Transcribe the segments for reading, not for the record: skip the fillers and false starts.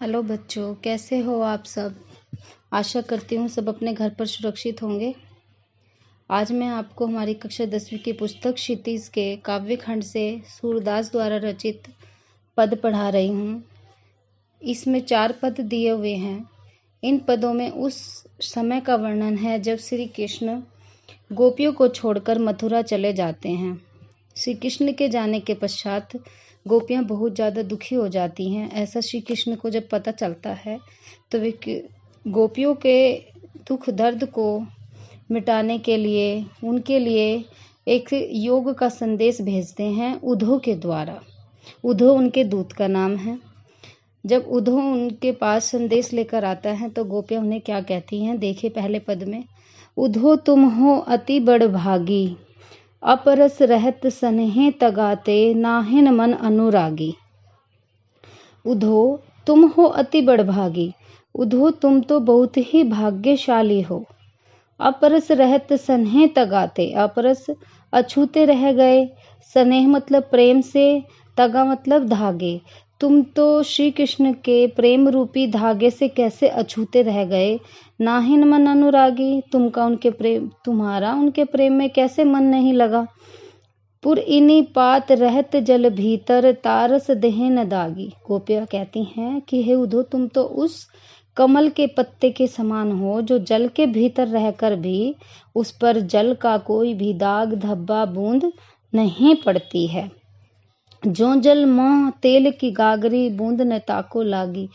Hello बच्चों, कैसे हो आप सब। आशा करती हूँ सब अपने घर पर सुरक्षित होंगे। आज मैं आपको हमारी कक्षा 10वीं की पुस्तक क्षितिज के काव्य खंड से सूरदास द्वारा रचित पद पढ़ा रही हूँ। इसमें 4 पद दिए हुए हैं। इन पदों में उस समय का वर्णन है जब श्री कृष्ण गोपियों को छोड़कर मथुरा चले जाते हैं। श्री कृष्ण के जाने के पश्चात गोपियाँ बहुत ज़्यादा दुखी हो जाती हैं। ऐसा श्री कृष्ण को जब पता चलता है तो वे गोपियों के दुख दर्द को मिटाने के लिए उनके लिए एक योग का संदेश भेजते हैं उद्धव के द्वारा। उद्धव उनके दूत का नाम है। जब उद्धव उनके पास संदेश लेकर आता है तो गोपियाँ उन्हें क्या कहती हैं, देखिए पहले पद में। उद्धव तुम हो अति बड़ भागी, अपरस रहत सनेह तगाते, नाहिन मन अनुरागी। उद्धव तुम हो अति बड़ भागी। उद्धव तुम तो बहुत ही भाग्यशाली हो। अपरस रहत स्नेह तगाते, अपरस अछूते रह गए, स्नेह मतलब प्रेम से, तगा मतलब धागे। तुम तो श्री कृष्ण के प्रेम रूपी धागे से कैसे अछूते रह गए। नाहिन मन अनुरागी, तुम्हारा उनके प्रेम में कैसे मन नहीं लगा। पुर इनी पात रहत जल भीतर, तारस देह न दागी। गोपियाँ कहती हैं कि हे उद्धव, तुम तो उस कमल के पत्ते के समान हो जो जल के भीतर रहकर भी उस पर जल का कोई भी दाग धब्बा बूंद नहीं पड़ती है। जो जल मोह तेल की गागरी, बूंद न ताको लागी।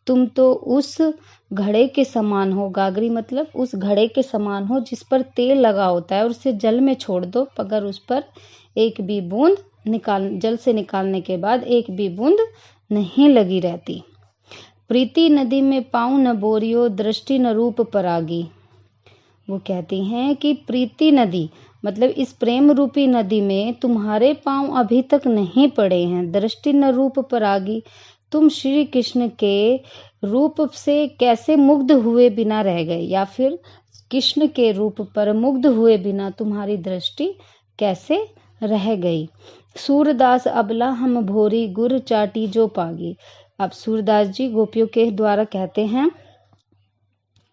तुम तो उस घड़े के समान हो, गागरी मतलब उस घड़े के समान हो जिस पर तेल लगा होता है और उसे जल में छोड़ दो, अगर उस पर एक भी बूंद जल से निकालने के बाद एक भी बूंद नहीं लगी रहती। प्रीति नदी में पाँव न बोरियो, दृष्टि न रूप परागी। वो कहती हैं कि प्रीति नदी मतलब इस प्रेम रूपी नदी में तुम्हारे पाँव अभी तक नहीं पड़े हैं। दृष्टि न रूप परागी, तुम श्री कृष्ण के रूप से कैसे मुग्ध हुए बिना रह गए, या फिर कृष्ण के रूप पर मुग्ध हुए बिना तुम्हारी दृष्टि कैसे रह गई। सूरदास अबला हम भोरी, गुर चाटी जो पागी। अब सूरदास जी गोपियों के द्वारा कहते हैं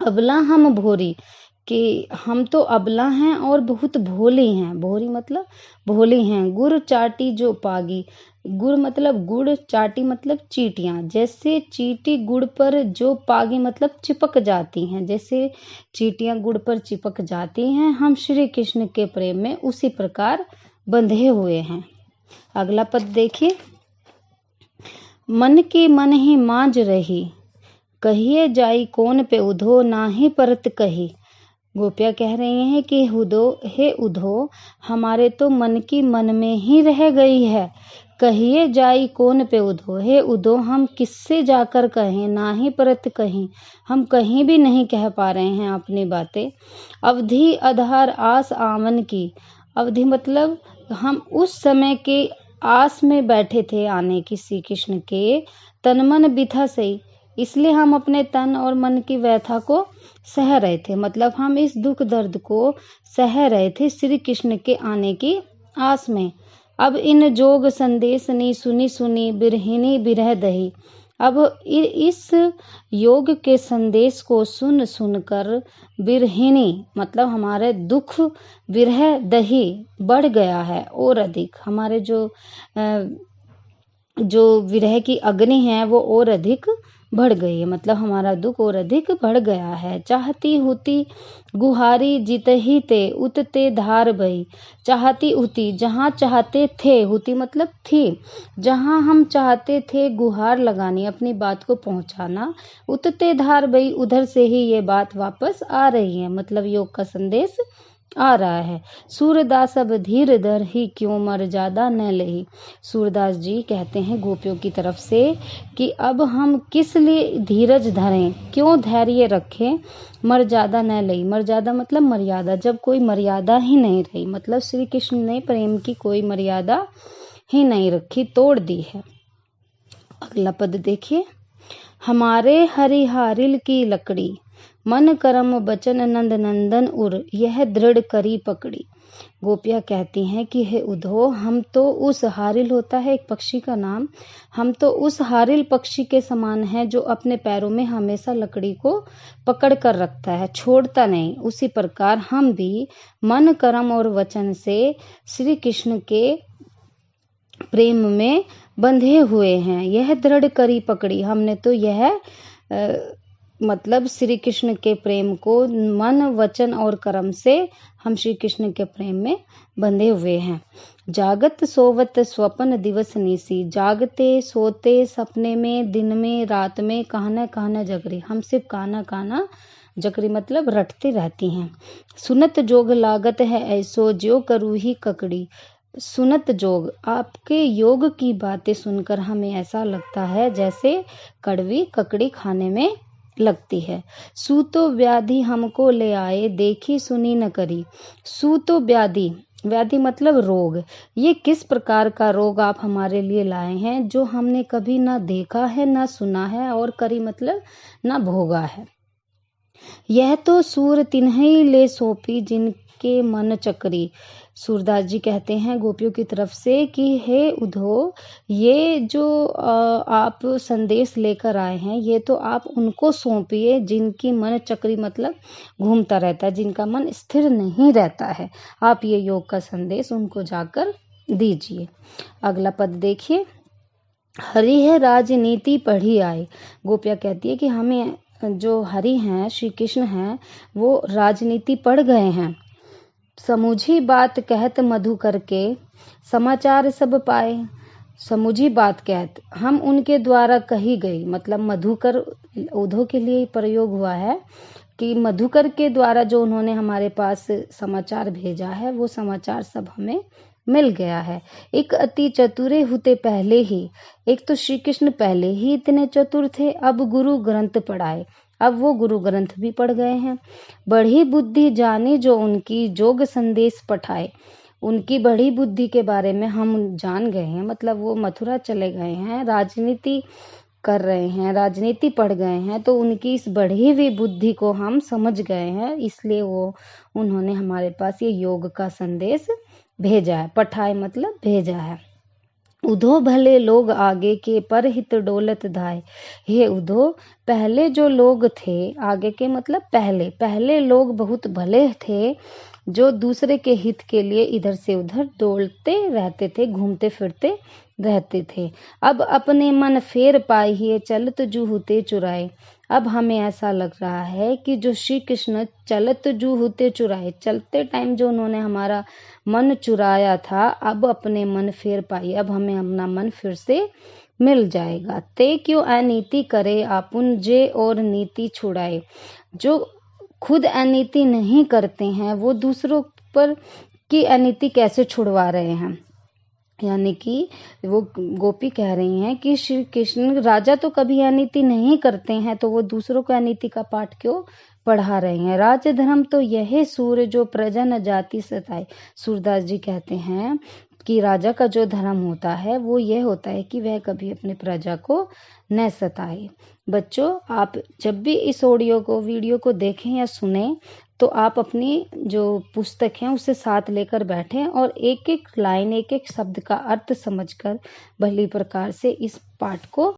अबला हम भोरी, कि हम तो अबला हैं और बहुत भोली हैं। भोरी मतलब भोली हैं। गुड़ चाटी जो पागी, गुड़ मतलब गुड़, चाटी मतलब चींटियां। जैसे चींटी गुड़ पर जो पागी मतलब चिपक जाती हैं, जैसे चींटियां गुड़ पर चिपक जाती हैं, हम श्री कृष्ण के प्रेम में उसी प्रकार बंधे हुए हैं। अगला पद देखिए। मन की मन ही मांझ रही, कहिए जाई कौन पे उधो, नाही परत कही। गोपियाँ कह रही हैं कि हे उद्धव, हमारे तो मन की मन में ही रह गई है। कहिए जाई कौन पे उद्धव, हे उद्धव हम किससे जाकर कहें, ना ही परत कहीं, हम कहीं भी नहीं कह पा रहे हैं अपनी बातें। अवधि आधार आस आवन की, अवधि मतलब हम उस समय के आस में बैठे थे आने की श्री कृष्ण के, तन मन बिथा सही, इसलिए हम अपने तन और मन की व्यथा को सह रहे थे। मतलब हम इस दुख दर्द को सह रहे थे श्री कृष्ण के आने की आस में। अब इन जोग संदेश नी सुनी सुनी, बिरहिनी बिरह दही। अब इस योग के संदेश को सुन सुनकर बिरहिनी मतलब हमारे दुख विरह दही बढ़ गया है और अधिक। हमारे जो विरह की अग्नि है वो और अधिक बढ़ गई है, मतलब हमारा दुख और अधिक बढ़ गया है। चाहती होती गुहारी जितही ते, उतते धार बही। चाहती होती जहाँ चाहते थे, होती मतलब थी, जहाँ हम चाहते थे गुहार लगानी, अपनी बात को पहुँचाना, उतते धार बही उधर से ही ये बात वापस आ रही है, मतलब योग का संदेश आ रहा है। सूरदास अब धीर धर ही, क्यों मर्यादा न लही। सूरदास जी कहते हैं गोपियों की तरफ से कि अब हम किस लिए धीरज धरें, क्यों धैर्य रखें, मर्यादा न लही। मर्यादा मतलब मर्यादा, जब कोई मर्यादा ही नहीं रही, मतलब श्री कृष्ण ने प्रेम की कोई मर्यादा ही नहीं रखी, तोड़ दी है। अगला पद देखिए। हमारे हरिहारिल की लकड़ी, मन करम बचन नंद नंदन उर, यह दृढ़ करी पकड़ी। गोपियाँ कहती हैं कि हे उद्धव, हम तो उस हारिल होता है एक पक्षी का नाम, हम तो उस हारिल पक्षी के समान हैं जो अपने पैरों में हमेशा लकड़ी को पकड़ कर रखता है, छोड़ता नहीं। उसी प्रकार हम भी मन कर्म और वचन से श्री कृष्ण के प्रेम में बंधे हुए हैं। यह दृढ़ करी पकड़ी, हमने तो यह मतलब श्री कृष्ण के प्रेम को मन वचन और कर्म से हम श्री कृष्ण के प्रेम में बंधे हुए हैं। जागत सोवत स्वप्न दिवस निसी, जागते सोते सपने में दिन में रात में कहना कहना जगरी, हम सिर्फ कहना कहना जगरी मतलब रटते रहती हैं। सुनत जोग लागत है ऐसो, ज्यो करू ही ककड़ी। सुनत जोग, आपके योग की बातें सुनकर हमें ऐसा लगता है जैसे कड़वी ककड़ी खाने में लगती है। सूतो व्याधि हमको ले आए, देखी सुनी न करी। सूतो व्याधि, व्याधि मतलब रोग, ये किस प्रकार का रोग आप हमारे लिए लाए हैं जो हमने कभी ना देखा है ना सुना है, और करी मतलब ना भोगा है। यह तो सूर तिन्हई ले सौंपी जिनके मन चक्री। सूरदास जी कहते हैं गोपियों की तरफ से कि हे उद्धव, ये जो आप संदेश लेकर आए हैं ये तो आप उनको सौंपिए जिनकी मन चक्री मतलब घूमता रहता है, जिनका मन स्थिर नहीं रहता है। आप ये योग का संदेश उनको जाकर दीजिए। अगला पद देखिए, हरि है राजनीति पढ़ी आए। गोपिया कहती है कि हमें जो हरि हैं श्री कृष्ण हैं वो राजनीति पढ़ गए हैं। समूझी बात कहत मधु करके, समाचार सब पाए। समूझी बात कहत, हम उनके द्वारा कही गई, मतलब मधुकर उद्धव के लिए प्रयोग हुआ है कि मधुकर के द्वारा जो उन्होंने हमारे पास समाचार भेजा है वो समाचार सब हमें मिल गया है। एक अति चतुरे होते पहले ही, एक तो श्री कृष्ण पहले ही इतने चतुर थे, अब गुरु ग्रंथ पढ़ाए, अब वो गुरु ग्रंथ भी पढ़ गए हैं। बढ़ी बुद्धि जानी जो उनकी, जोग संदेश पठाए। उनकी बढ़ी बुद्धि के बारे में हम जान गए हैं, मतलब वो मथुरा चले गए हैं, राजनीति कर रहे हैं, राजनीति पढ़ गए हैं, तो उनकी इस बढ़ी हुई बुद्धि को हम समझ गए हैं, इसलिए वो उन्होंने हमारे पास ये योग का संदेश भेजा है। पठाए मतलब भेजा है। उधो भले लोग आगे के पर हित डोलत धाय। हे उधो, पहले जो लोग थे, आगे के मतलब पहले लोग बहुत भले थे जो दूसरे के हित के लिए इधर से उधर डोलते रहते थे, घूमते फिरते रहते थे। अब अपने मन फेर पाइए, चलत जू होते चुराए। अब हमें ऐसा लग रहा है कि जो श्री कृष्ण चलत जू होते चुराए, चलते टाइम जो उन्होंने हमारा मन चुराया था, अब अपने मन फेर पाइए, अब हमें अपना मन फिर से मिल जाएगा। ते क्यों अनीति करे आपुन, जे और नीति छुड़ाए। जो खुद अनीति नहीं करते हैं वो दूसरों पर की अनीति कैसे छुड़वा रहे हैं। यानी कि वो गोपी कह रही हैं कि श्री कृष्ण राजा तो कभी अनीति नहीं करते हैं, तो वो दूसरों को अनीति का पाठ क्यों पढ़ा रहे हैं। राज धर्म तो यह सूर्य जो प्रजा न जाति सताए। सूरदास जी कहते हैं कि राजा का जो धर्म होता है वो यह होता है कि वह कभी अपने प्रजा को न सताए। बच्चों, आप जब भी इस वीडियो को देखें या सुने तो आप अपनी जो पुस्तक है उसे साथ लेकर बैठें और एक एक लाइन, एक एक शब्द का अर्थ समझकर भली प्रकार से इस पाठ को